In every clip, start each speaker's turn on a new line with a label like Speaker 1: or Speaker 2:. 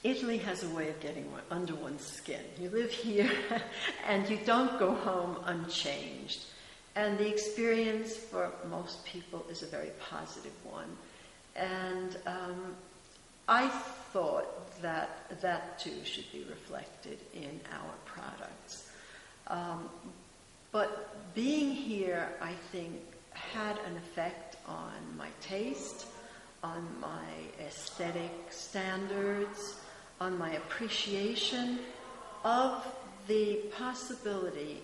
Speaker 1: Italy has a way of getting under one's skin. You live here and you don't go home unchanged. And the experience for most people is a very positive one. And I thought that that too should be reflected in our products. But being here, I think, had an effect on my taste, on my aesthetic standards, on my appreciation of the possibility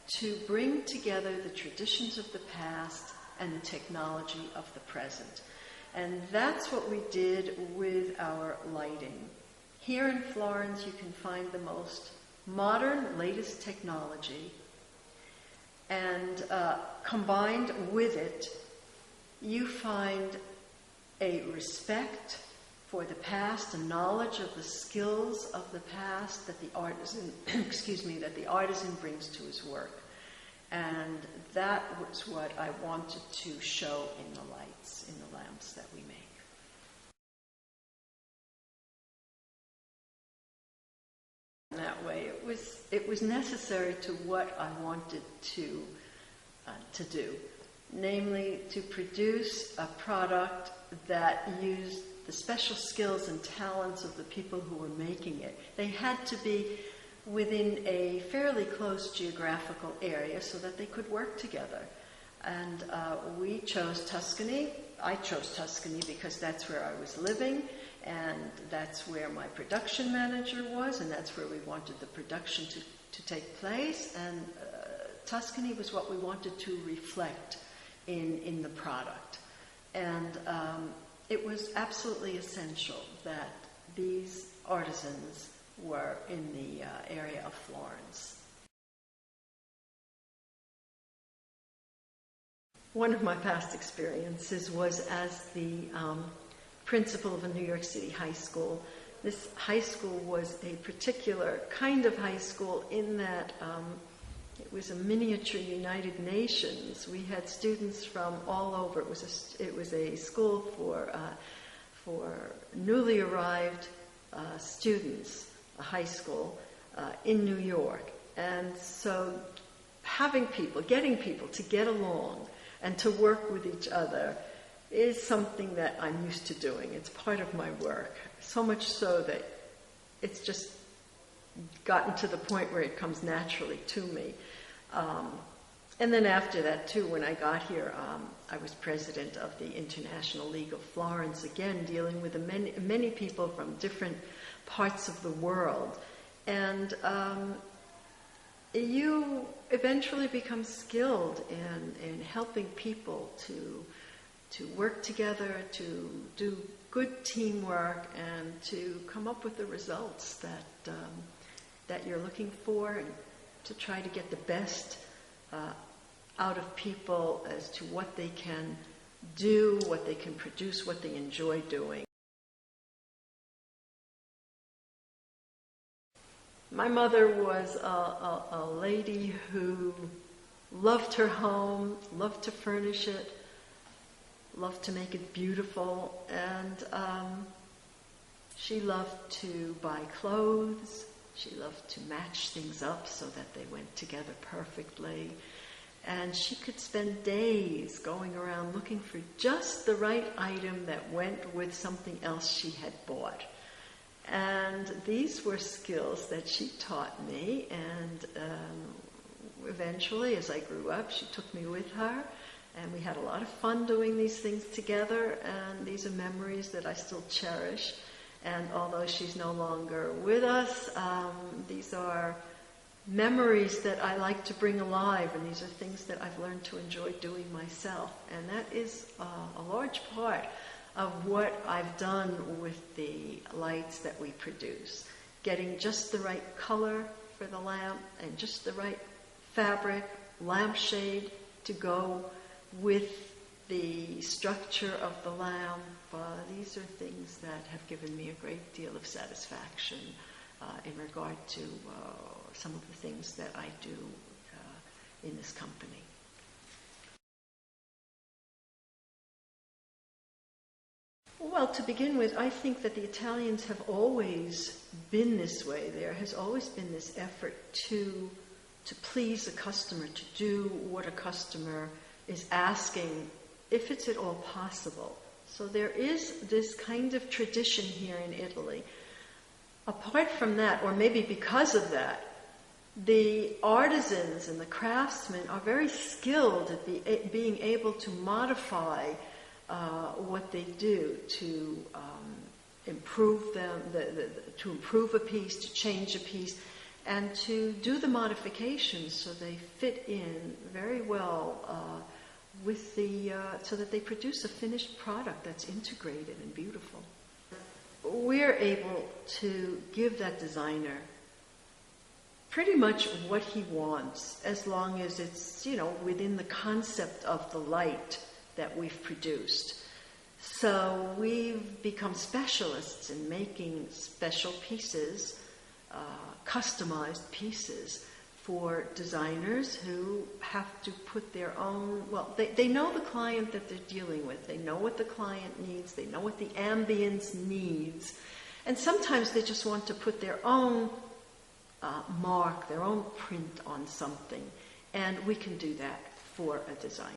Speaker 1: to bring together the traditions of the past and the technology of the present. And that's what we did with our lighting. Here in Florence, you can find the most modern, latest technology, and combined with it, you find a respect for the past, a knowledge of the skills of the past that the artisan, that the artisan brings to his work. And that was what I wanted to show in the lights, in the lamps that we make. That way, it was necessary to what I wanted to do, namely to produce a product that used the special skills and talents of the people who were making it. They had to be within a fairly close geographical area so that they could work together. And we chose Tuscany. I chose Tuscany because that's where I was living, and that's where my production manager was, and that's where we wanted the production to take place. And Tuscany was what we wanted to reflect in the product. And it was absolutely essential that these artisans were in the area of Florence. One of my past experiences was as the principal of a New York City high school. This high school was a particular kind of high school in that it was a miniature United Nations. We had students from all over. It was a school for newly arrived students, a high school in New York. And so getting people to get along and to work with each other is something that I'm used to doing. It's part of my work. So much so that it's just gotten to the point where it comes naturally to me. And then after that, too, when I got here, I was president of the International League of Florence, again, dealing with many people from different parts of the world. And you eventually become skilled in helping people to work together, to do good teamwork, and to come up with the results that you're looking for, and to try to get the best out of people as to what they can do, what they can produce, what they enjoy doing. My mother was a lady who loved her home, loved to furnish it, loved to make it beautiful, and she loved to buy clothes. She loved to match things up so that they went together perfectly. And she could spend days going around looking for just the right item that went with something else she had bought. And these were skills that she taught me, and eventually, as I grew up, she took me with her, and we had a lot of fun doing these things together, and these are memories that I still cherish. And although she's no longer with us, these are memories that I like to bring alive, and these are things that I've learned to enjoy doing myself. And that is a large part of what I've done with the lights that we produce. Getting just the right color for the lamp and just the right fabric, lampshade to go with the structure of the lamp. These are things that have given me a great deal of satisfaction in regard to some of the things that I do in this company. Well, to begin with, I think that the Italians have always been this way. There has always been this effort to please the customer, to do what a customer is asking, if it's at all possible. So there is this kind of tradition here in Italy. Apart from that, or maybe because of that, the artisans and the craftsmen are very skilled at being able to modify what they do to improve them, to improve a piece, to change a piece, and to do the modifications so they fit in very well with so that they produce a finished product that's integrated and beautiful. We're able to give that designer pretty much what he wants, as long as it's, within the concept of the light that we've produced. So we've become specialists in making special pieces, customized pieces for designers who have to put their own, they know the client that they're dealing with. They know what the client needs. They know what the ambience needs. And sometimes they just want to put their own mark, their own print on something. And we can do that for a design.